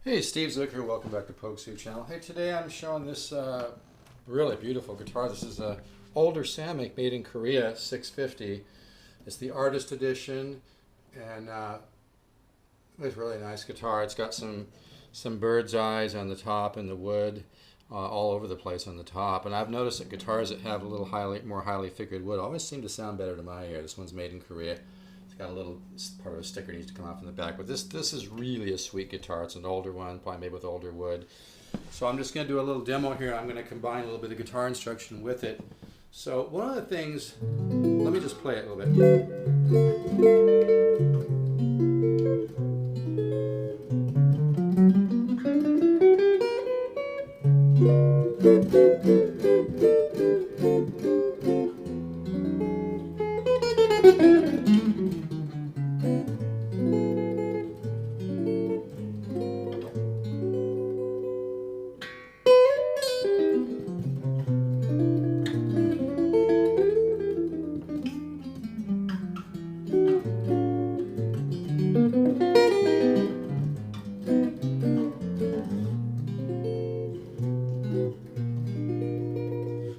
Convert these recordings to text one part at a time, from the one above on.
Hey, Steve Zucker, welcome back to Polkzoo channel. Hey, today I'm showing this really beautiful guitar. This is a older Samick made in Korea, 650. It's the artist edition, and it's a really nice guitar. It's got some birdseyes on the top and the wood all over the place on the top. And I've noticed that guitars that have a little more highly figured wood always seem to sound better to my ear. This one's made in Korea. Got a little part of a sticker needs to come off in the back, but this is really a sweet guitar. It's an older one, probably made with older wood. So I'm just going to do a little demo here. I'm going to combine a little bit of guitar instruction with it. So one of the things, let me just play it a little bit.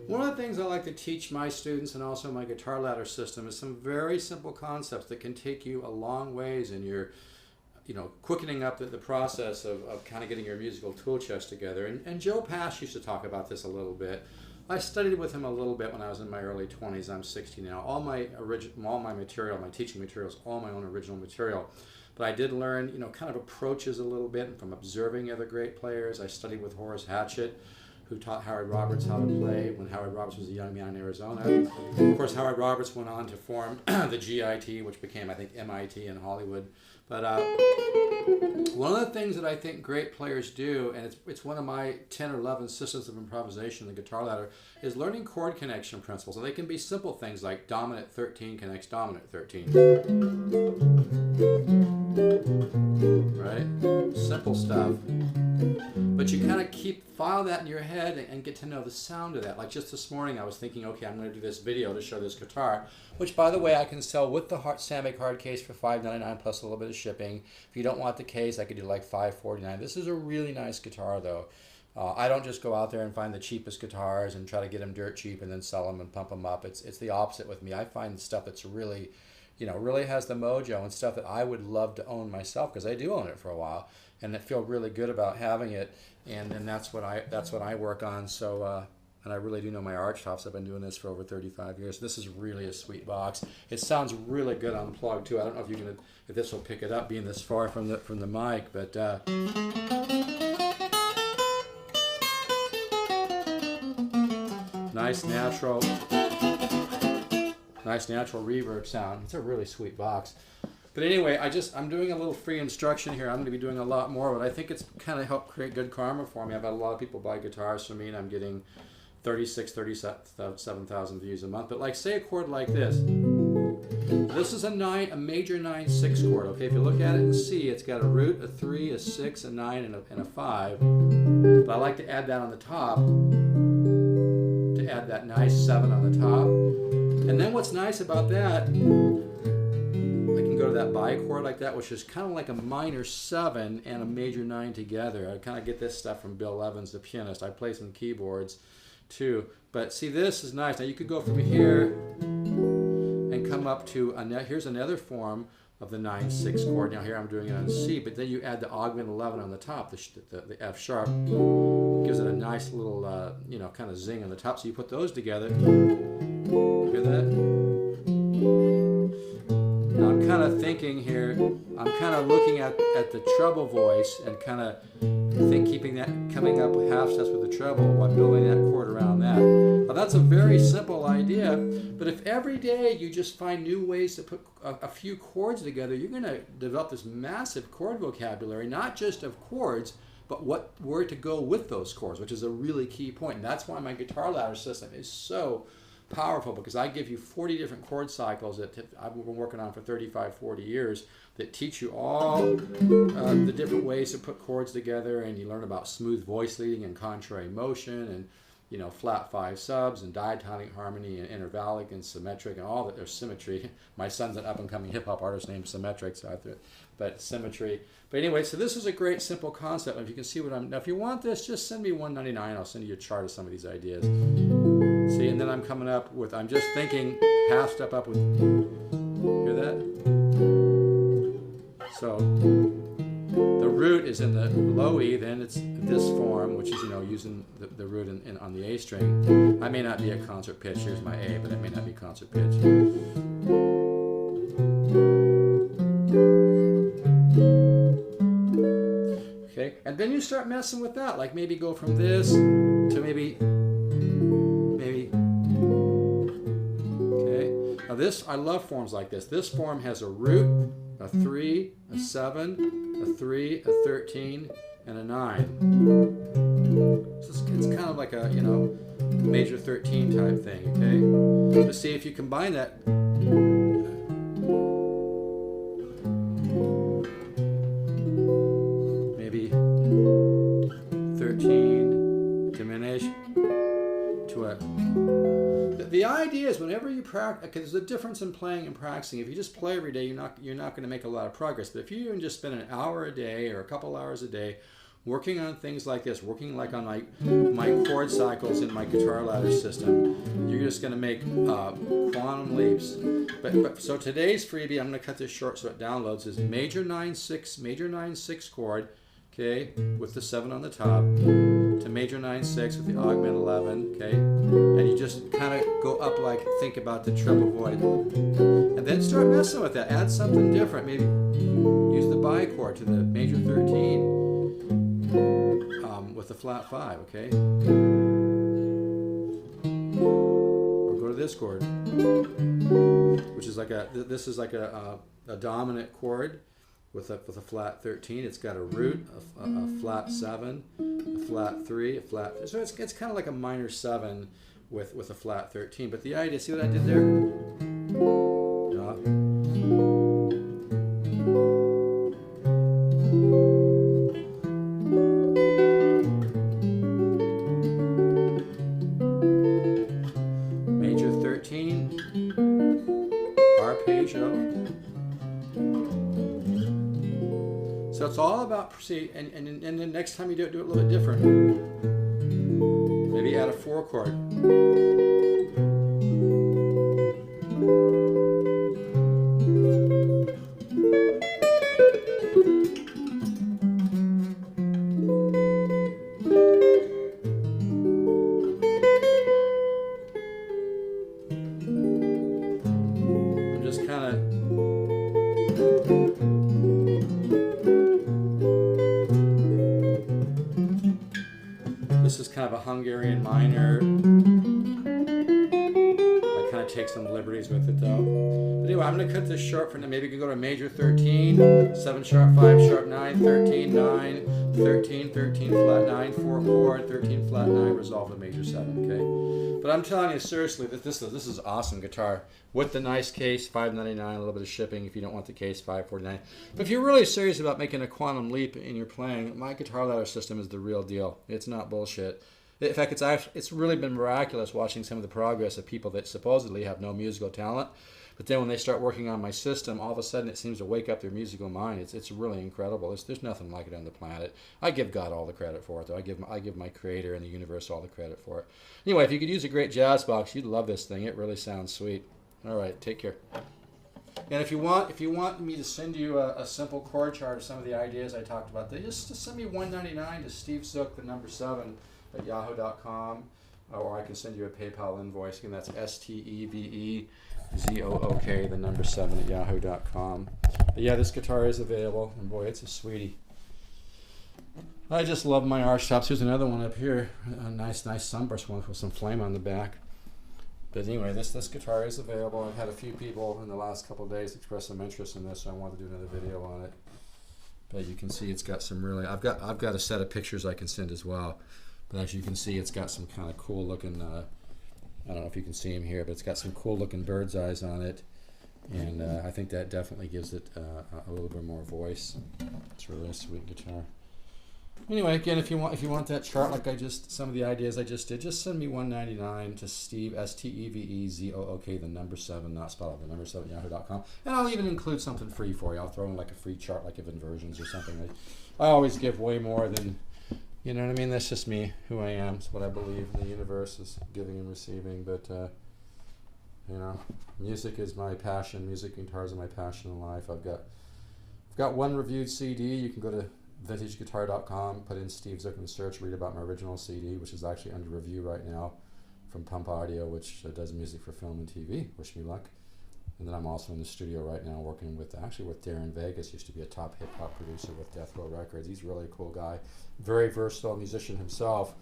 One of the things I like to teach my students and also my guitar ladder system is some very simple concepts that can take you a long ways in your, quickening up the process of kind of getting your musical tool chest together. And Joe Pash used to talk about this a little bit. I studied with him a little bit when I was in my early 20s. I'm 60 now. All my material, my teaching material is all my own original material. But I did learn, kind of approaches a little bit and from observing other great players. I studied with Horace Hatchett, who taught Howard Roberts how to play when Howard Roberts was a young man in Arizona. Of course, Howard Roberts went on to form the GIT, which became, I think, MIT in Hollywood. But one of the things that I think great players do, and it's one of my 10 or 11 systems of improvisation in the guitar ladder, is learning chord connection principles. And they can be simple things like dominant 13 connects dominant 13. Right? Simple stuff. But you kind of file that in your head and get to know the sound of that. Like just this morning I was thinking, okay, I'm going to do this video to show this guitar, which by the way I can sell with the Samick hard case for $5.99 plus a little bit of shipping. If you don't want the case, I could do like $5.49. This is a really nice guitar though. I don't just go out there and find the cheapest guitars and try to get them dirt cheap and then sell them and pump them up. It's the opposite with me. I find stuff that's really, really has the mojo and stuff that I would love to own myself, because I do own it for a while and I feel really good about having it. And that's what I work on. So and I really do know my arch tops. I've been doing this for over 35 years. This is really a sweet box. It sounds really good unplugged too. I don't know if this will pick it up being this far from the mic, but nice natural reverb sound. It's a really sweet box. But anyway, I'm doing a little free instruction here. I'm going to be doing a lot more, but I think it's kind of helped create good karma for me. I've had a lot of people buy guitars from me, and I'm getting 37,000 views a month. But like, say a chord like this. This is a major 9/6 chord. Okay, if you look at it and see, it's got a root, a 3, a 6, a 9, and a 5. But I like to add that on the top, to add that nice 7 on the top. And then what's nice about that, go to that bi-chord like that, which is kind of like a minor 7 and a major 9 together. I kind of get this stuff from Bill Evans, the pianist. I play some keyboards too. But see, this is nice. Now you could go from here and come up to, here's another form of the 9/6 chord. Now here I'm doing it on C, but then you add the augment 11 on the top, the F sharp. Gives it a nice little, kind of zing on the top. So you put those together. Hear that? Now I'm kind of thinking here, I'm kind of looking at the treble voice and kind of keeping that coming up half steps with the treble while building that chord around that. Now that's a very simple idea, but if every day you just find new ways to put a few chords together, you're going to develop this massive chord vocabulary, not just of chords, but where to go with those chords, which is a really key point. And that's why my guitar ladder system is so powerful, because I give you 40 different chord cycles that I've been working on for 35, 40 years that teach you all the different ways to put chords together, and you learn about smooth voice leading and contrary motion, and you know, flat 5 subs and diatonic harmony and intervallic and symmetric and all that. There's symmetry. My son's an up-and-coming hip-hop artist named Symmetric, so I threw it, but symmetry. But anyway, so this is a great simple concept. If you can see what I'm, now if you want this, just send me $1.99. I'll send you a chart of some of these ideas. See, and then I'm coming up with, I'm just thinking half step up with, hear that? So the root is in the low E, then it's this form, which is, you know, using the root on the A string. I may not be at concert pitch. Here's my A, but it may not be concert pitch. Okay, and then you start messing with that, like maybe go from this to maybe. Okay, now this, I love forms like this. This form has a root, a 3, a 7, a 3, a 13, and a 9. So it's kind of like a, you know, major 13 type thing, okay? But see, if you combine that, maybe 13, diminish to a... The idea is whenever you practice, because there's a difference in playing and practicing. If you just play every day, you're not going to make a lot of progress. But if you even just spend an hour a day or a couple hours a day working on things like this, working like on my chord cycles in my guitar ladder system, you're just going to make quantum leaps. But so today's freebie, I'm going to cut this short so it downloads, is major 9/6 chord, okay, with the 7 on the top, to major 9/6 with the augment 11, okay, and you just kind of go up, like think about the treble void, and then start messing with that. Add something different. Maybe use the bichord to the major 13 with the flat 5, okay, or go to this chord, which is like a, this is like a dominant chord with a flat 13. It's got a root, a flat 7, a flat 3, a flat. So it's kind of like a minor 7 with a flat 13. But the idea, see what I did there? Major 13, arpeggio. So it's all about, see, and then next time you do it a little bit different. Maybe add a 4 chord. I'm just kind of... This is kind of a Hungarian minor. I kind of take some liberties with it though. But anyway, I'm going to cut this short for now. Maybe you can go to major 13, 7 sharp 5 sharp 9, 13, 9, 13, 13 flat 9, 4 chord, 13 flat 9, resolve to major 7, okay? But I'm telling you seriously that this is awesome guitar with the nice case, $5.99, a little bit of shipping. If you don't want the case, $5.49. But if you're really serious about making a quantum leap in your playing, my guitar ladder system is the real deal. It's not bullshit. In fact, it's really been miraculous watching some of the progress of people that supposedly have no musical talent. But then when they start working on my system, all of a sudden it seems to wake up their musical mind. It's really incredible. There's nothing like it on the planet. I give God all the credit for it, though. I give my creator and the universe all the credit for it. Anyway, if you could use a great jazz box, you'd love this thing. It really sounds sweet. All right, take care. And if you want me to send you a simple chord chart of some of the ideas I talked about, just send me $1.99 to Steve Zook, the number 7 at yahoo.com, or I can send you a PayPal invoice. Again, that's STEVEZOOK, the number 7 at yahoo.com. But yeah, this guitar is available, and boy, it's a sweetie. I just love my arch tops. Here's another one up here, a nice sunburst one with some flame on the back. But anyway, this guitar is available. I've had a few people in the last couple of days express some interest in this, so I wanted to do another video on it. But you can see it's got some really, I've got a set of pictures I can send as well. But as you can see, it's got some kind of cool looking, I don't know if you can see them here, but it's got some cool looking bird's eyes on it. And I think that definitely gives it a little bit more voice. It's really a sweet guitar. Anyway, again, if you want that chart, like some of the ideas I just did, just send me $1.99 to Steve, STEVEZOOK, the number 7, not spelled out, the number 7 yahoo.com, and I'll even include something free for you. I'll throw in like a free chart, like of inversions or something. I always give way more than, you know what I mean? That's just me, who I am. It's what I believe in the universe is giving and receiving. But you know, music is my passion. Music and guitars are my passion in life. I've got one reviewed CD. You can go to vintageguitar.com, put in Steve Zook in the search, read about my original CD, which is actually under review right now from Pump Audio, which does music for film and TV. Wish me luck. And then I'm also in the studio right now working with Darren Vegas, used to be a top hip hop producer with Death Row Records. He's a really cool guy, very versatile musician himself.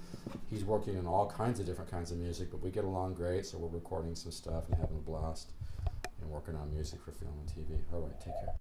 He's working in all kinds of different kinds of music, but we get along great, so we're recording some stuff and having a blast and working on music for film and TV. All right, take care.